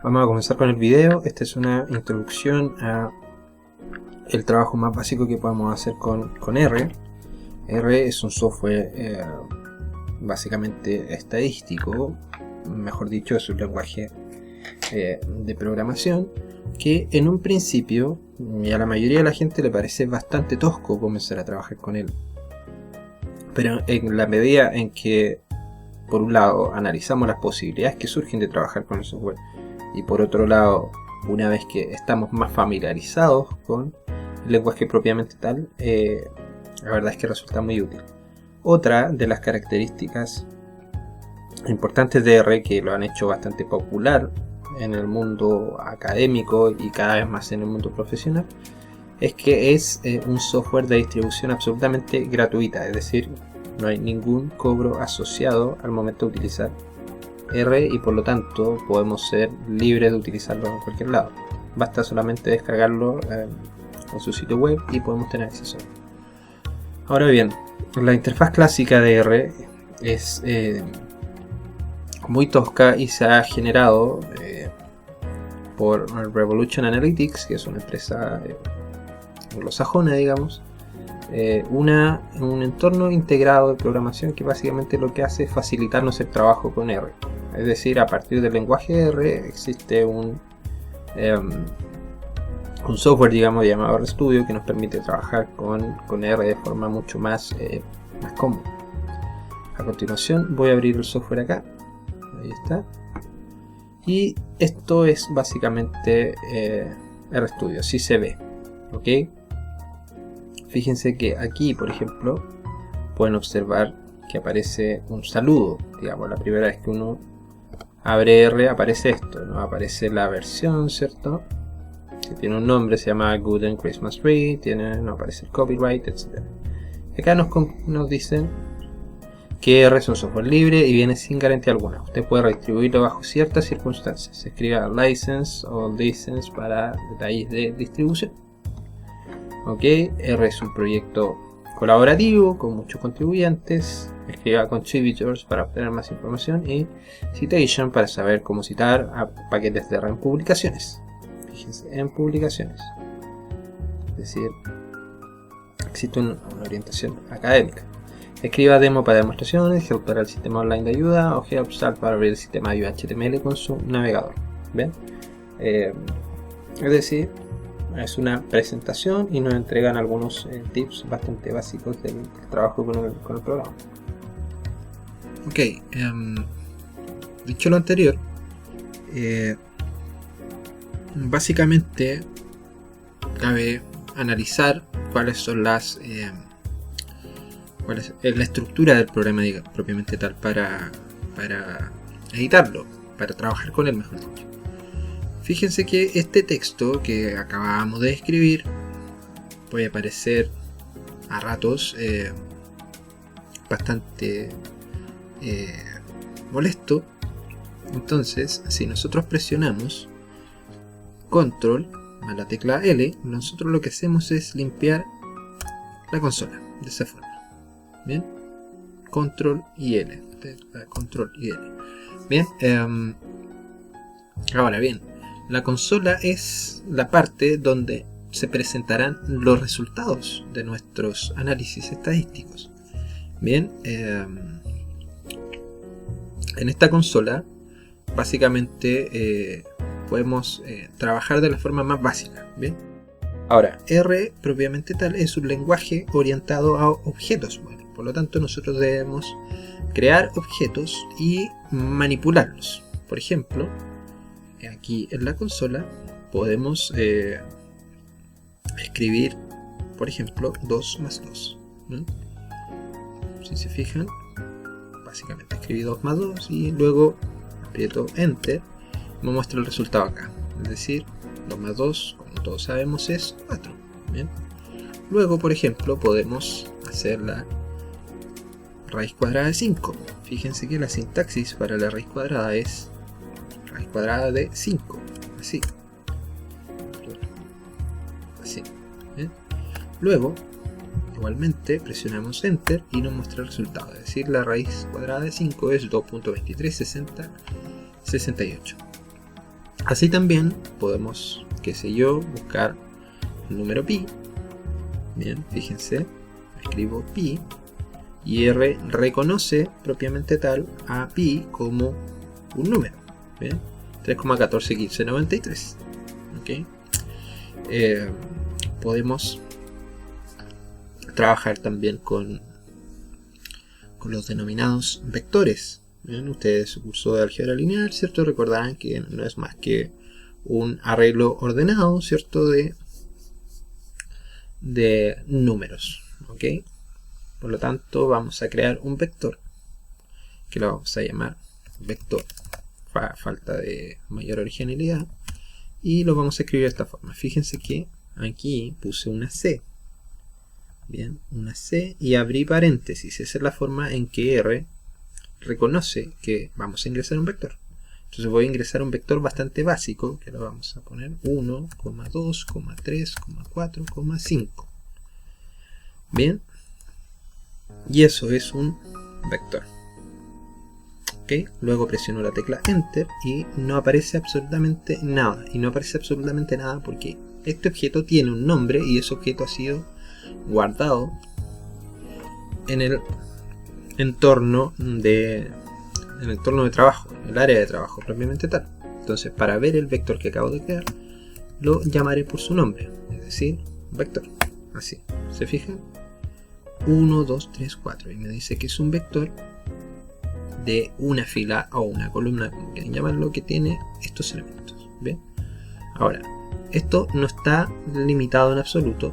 Vamos a comenzar con el video. Esta es una introducción a el trabajo más básico que podemos hacer con R. R es un software básicamente estadístico, mejor dicho, es un lenguaje de programación que en un principio y a la mayoría de la gente le parece bastante tosco comenzar a trabajar con él. Pero en la medida en que, por un lado, analizamos las posibilidades que surgen de trabajar con el software, y por otro lado, una vez que estamos más familiarizados con el lenguaje propiamente tal, la verdad es que resulta muy útil. Otra de las características importantes de R, que lo han hecho bastante popular en el mundo académico y cada vez más en el mundo profesional, es que es un software de distribución absolutamente gratuita, es decir, no hay ningún cobro asociado al momento de utilizar R y por lo tanto podemos ser libres de utilizarlo en cualquier lado. Basta solamente descargarlo en su sitio web y podemos tener acceso. Ahora bien, la interfaz clásica de R es muy tosca y se ha generado por Revolution Analytics, que es una empresa anglosajona, digamos, un entorno integrado de programación que básicamente lo que hace es facilitarnos el trabajo con R. Es decir, a partir del lenguaje R existe un software, digamos, llamado RStudio, que nos permite trabajar con R de forma mucho más cómoda. A continuación voy a abrir el software acá. Ahí está. Y esto es básicamente RStudio, así se ve. ¿Ok? Fíjense que aquí, por ejemplo, pueden observar que aparece un saludo. Digamos, la primera vez que uno abre R aparece esto, ¿no? Aparece la versión, ¿cierto? Que tiene un nombre, se llama Good and Christmas Tree, no aparece el copyright, etc. Acá nos dicen que R es un software libre y viene sin garantía alguna. Usted puede redistribuirlo bajo ciertas circunstancias. Se escribe license o license para detalles de distribución. Ok, R es un proyecto colaborativo con muchos contribuyentes. Escriba contributors para obtener más información y citation para saber cómo citar a paquetes de R en publicaciones. Fíjense, en publicaciones. Es decir, existe una orientación académica. Escriba demo para demostraciones, help para el sistema online de ayuda o help start para abrir el sistema de ayuda HTML con su navegador. ¿Ven? Es decir, es una presentación y nos entregan algunos tips bastante básicos del trabajo con el programa. Ok, dicho lo anterior, básicamente cabe analizar cuál es la estructura del programa propiamente tal para editarlo, para trabajar con él, mejor dicho. Fíjense que este texto que acabamos de escribir puede parecer a ratos bastante molesto. Entonces, si nosotros presionamos Control a la tecla L, nosotros lo que hacemos es limpiar la consola de esa forma. Bien, Control y L, Control y L. Bien, ahora bien, la consola es la parte donde se presentarán los resultados de nuestros análisis estadísticos. Bien, en esta consola básicamente podemos trabajar de la forma más básica. Bien, ahora R propiamente tal es un lenguaje orientado a objetos. Bueno, por lo tanto nosotros debemos crear objetos y manipularlos. Por ejemplo, aquí en la consola podemos escribir, por ejemplo, 2 más 2. ¿No? Si se fijan, básicamente escribí 2 más 2 y luego aprieto Enter y me muestra el resultado acá. Es decir, 2 más 2, como todos sabemos, es 4. ¿Bien? Luego, por ejemplo, podemos hacer la raíz cuadrada de 5. Fíjense que la sintaxis para la raíz cuadrada es raíz cuadrada de 5, así. ¿Bien? Luego, igualmente, presionamos Enter y nos muestra el resultado. Es decir, la raíz cuadrada de 5 es 2.236068. Así también podemos, qué sé yo, buscar el número pi. Bien, fíjense, escribo pi y R reconoce propiamente tal a pi como un número. Bien, 3,141593. ¿Okay? Podemos trabajar también con los denominados vectores. Bien, ustedes su curso de álgebra lineal, ¿cierto? Recordarán que no es más que un arreglo ordenado, ¿cierto? De números, ¿ok? Por lo tanto, vamos a crear un vector que lo vamos a llamar vector, falta de mayor originalidad, y lo vamos a escribir de esta forma. Fíjense que aquí puse una C. Bien, una C y abrí paréntesis. Esa es la forma en que R reconoce que vamos a ingresar un vector. Entonces voy a ingresar un vector bastante básico, que lo vamos a poner 1, 2, 3, 4, 5. Bien, y eso es un vector. ¿Okay? Luego presiono la tecla Enter y no aparece absolutamente nada. Y no aparece absolutamente nada porque este objeto tiene un nombre y ese objeto ha sido guardado en el entorno de trabajo, el área de trabajo propiamente tal. Entonces, para ver el vector que acabo de crear, lo llamaré por su nombre, es decir, vector. Así, ¿se fijan? 1, 2, 3, 4 y me dice que es un vector de una fila o una columna, como quieran llamarlo, que tiene estos elementos. Bien, ahora, esto no está limitado en absoluto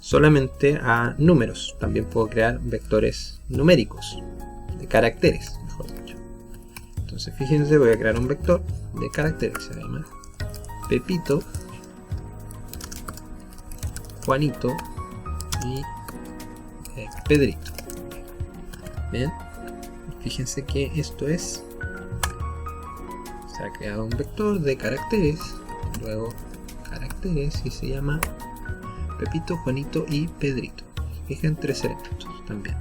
solamente a números. También puedo crear vectores numéricos, de caracteres, mejor dicho. Entonces fíjense, voy a crear un vector de caracteres, se llama Pepito, Juanito y Pedrito. Bien, fíjense que esto es, se ha creado un vector de caracteres, luego caracteres, y se llama Pepito, Juanito y Pedrito. Fijen, 3 elementos también.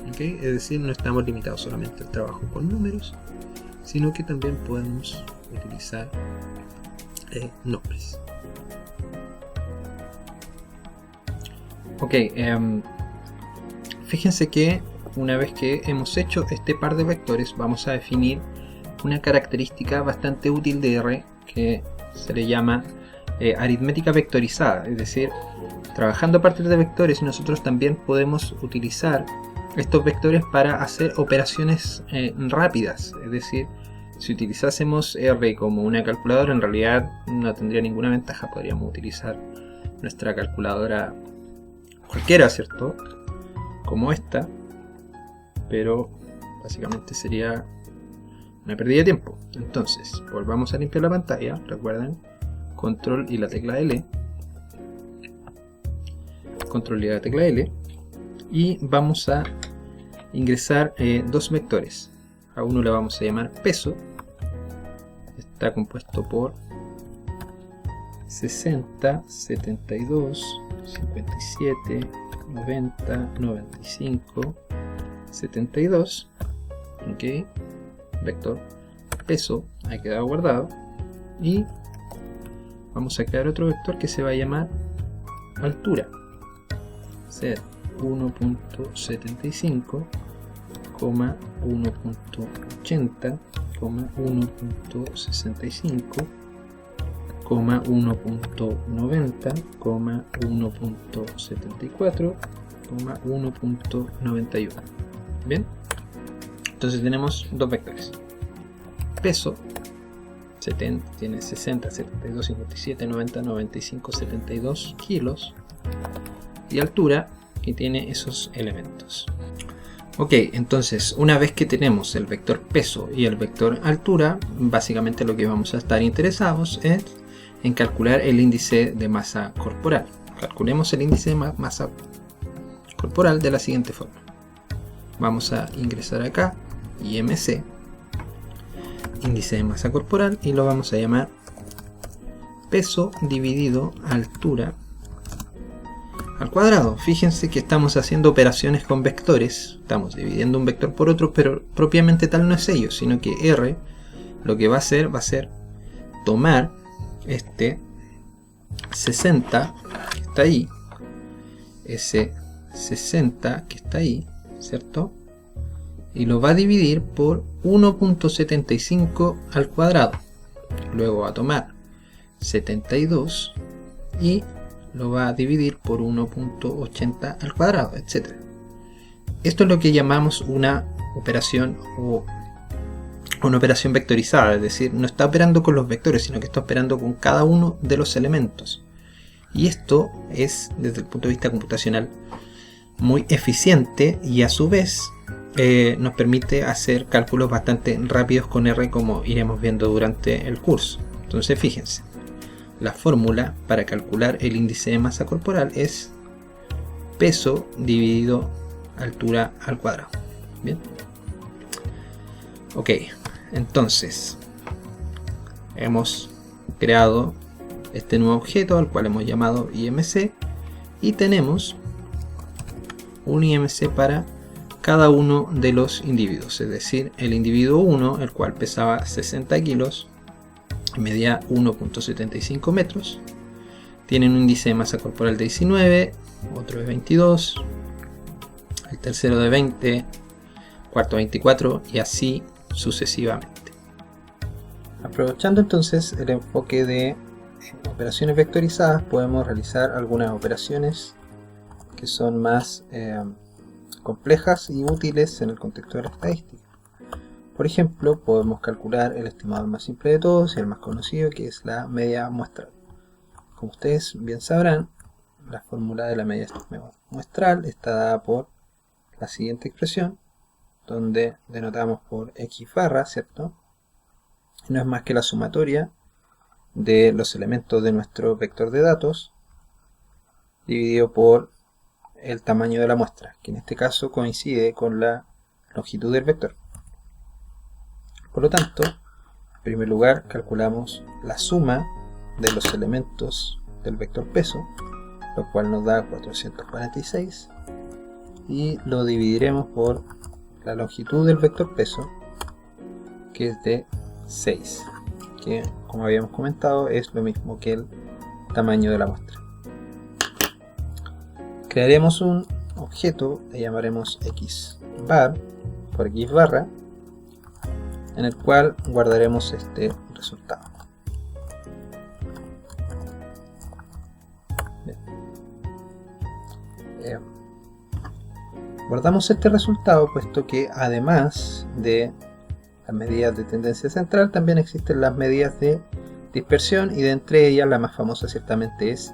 ¿Okay? Es decir, no estamos limitados solamente al trabajo con números, sino que también podemos utilizar nombres. Ok, fíjense que una vez que hemos hecho este par de vectores, vamos a definir una característica bastante útil de R que se le llama aritmética vectorizada. Es decir, trabajando a partir de vectores, nosotros también podemos utilizar estos vectores para hacer operaciones rápidas. Es decir, si utilizásemos R como una calculadora, en realidad no tendría ninguna ventaja. Podríamos utilizar nuestra calculadora cualquiera, ¿cierto? Como esta, pero básicamente sería una pérdida de tiempo. Entonces, volvamos a limpiar la pantalla. Recuerden, control y la tecla L. Control y la tecla L. Y vamos a ingresar dos vectores. A uno le vamos a llamar peso. Está compuesto por 60, 72, 57, 90, 95, 72. Ok, vector peso ha quedado guardado. Y vamos a crear otro vector que se va a llamar altura. Ser 1.75, 1.80, 1.65, 1.90, 1.74, 1.91. Bien, entonces tenemos dos vectores. Peso tiene 60, 72, 57, 90, 95, 72 kilos. Y altura, que tiene esos elementos. Ok, entonces una vez que tenemos el vector peso y el vector altura, básicamente lo que vamos a estar interesados es en calcular el índice de masa corporal. Calculemos el índice de masa corporal de la siguiente forma. Vamos a ingresar acá IMC, índice de masa corporal, y lo vamos a llamar peso dividido altura al cuadrado. Fíjense que estamos haciendo operaciones con vectores, estamos dividiendo un vector por otro, pero propiamente tal no es ello, sino que R lo que va a hacer tomar este 60 que está ahí, ese 60 que está ahí, ¿cierto? Y lo va a dividir por 1.75 al cuadrado. Luego va a tomar 72 y lo va a dividir por 1.80 al cuadrado, etc. Esto es lo que llamamos una operación vectorizada, es decir, no está operando con los vectores, sino que está operando con cada uno de los elementos. Y esto es, desde el punto de vista computacional, muy eficiente y a su vez nos permite hacer cálculos bastante rápidos con R, como iremos viendo durante el curso. Entonces fíjense, la fórmula para calcular el índice de masa corporal es peso dividido altura al cuadrado. Bien. Ok, entonces hemos creado este nuevo objeto al cual hemos llamado IMC y tenemos un IMC para cada uno de los individuos, es decir, el individuo 1, el cual pesaba 60 kilos y medía 1.75 metros, tiene un índice de masa corporal de 19, otro de 22, el tercero de 20, cuarto 24 y así sucesivamente. Aprovechando entonces el enfoque de operaciones vectorizadas, podemos realizar algunas operaciones que son más complejas y útiles en el contexto de la estadística. Por ejemplo, podemos calcular el estimador más simple de todos y el más conocido, que es la media muestral. Como ustedes bien sabrán, la fórmula de la media muestral está dada por la siguiente expresión, donde denotamos por x barra, ¿cierto? Y no es más que la sumatoria de los elementos de nuestro vector de datos dividido por el tamaño de la muestra, que en este caso coincide con la longitud del vector. Por lo tanto, en primer lugar calculamos la suma de los elementos del vector peso, lo cual nos da 446, y lo dividiremos por la longitud del vector peso, que es de 6, que como habíamos comentado es lo mismo que el tamaño de la muestra. Crearemos un objeto, le llamaremos xbar por x barra, en el cual guardaremos este resultado. Guardamos este resultado puesto que además de las medidas de tendencia central también existen las medidas de dispersión, y de entre ellas la más famosa ciertamente es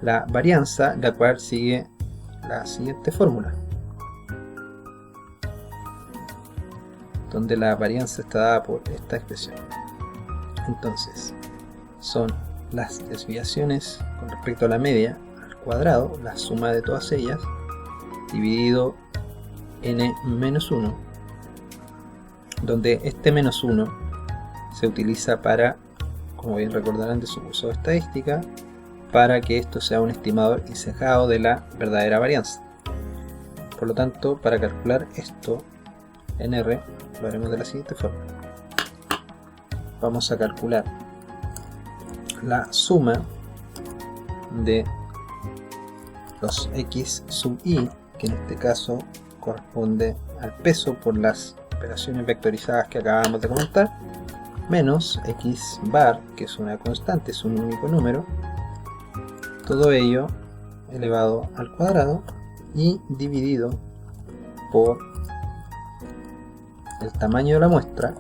la varianza, la cual sigue la siguiente fórmula, donde la varianza está dada por esta expresión. Entonces, son las desviaciones con respecto a la media al cuadrado, la suma de todas ellas, dividido n-1, donde este menos 1 se utiliza para, como bien recordarán de su curso de estadística, para que esto sea un estimador insesgado de la verdadera varianza. Por lo tanto, para calcular esto en R, lo haremos de la siguiente forma. Vamos a calcular la suma de los x sub i, que en este caso corresponde al peso por las operaciones vectorizadas que acabamos de comentar, menos x bar, que es una constante, es un único número, todo ello elevado al cuadrado y dividido por el tamaño de la muestra,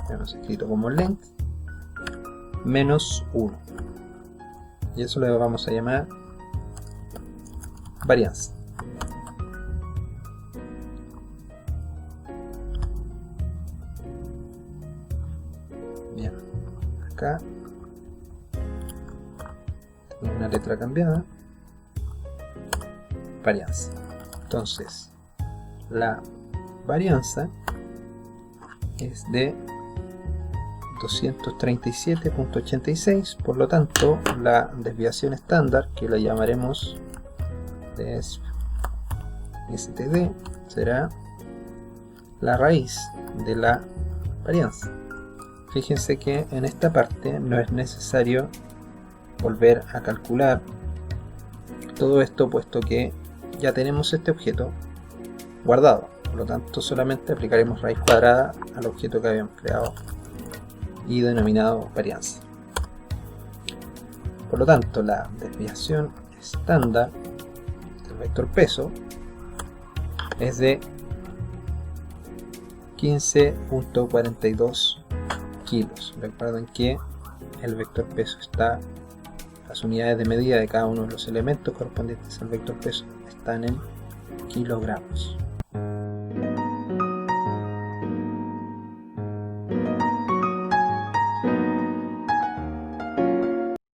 que hemos escrito como length, menos 1, y eso le vamos a llamar varianza. Bien, acá tengo una letra cambiada, varianza. Entonces, la varianza es de 237.86, por lo tanto la desviación estándar, que la llamaremos STD, será la raíz de la varianza. fíjense que en esta parte no es necesario volver a calcular todo esto, puesto que ya tenemos este objeto guardado. Por lo tanto, solamente aplicaremos raíz cuadrada al objeto que habíamos creado y denominado varianza. Por lo tanto, la desviación estándar del vector peso es de 15.42 kilos. Recuerden que el vector peso está, las unidades de medida de cada uno de los elementos correspondientes al vector peso están en kilogramos.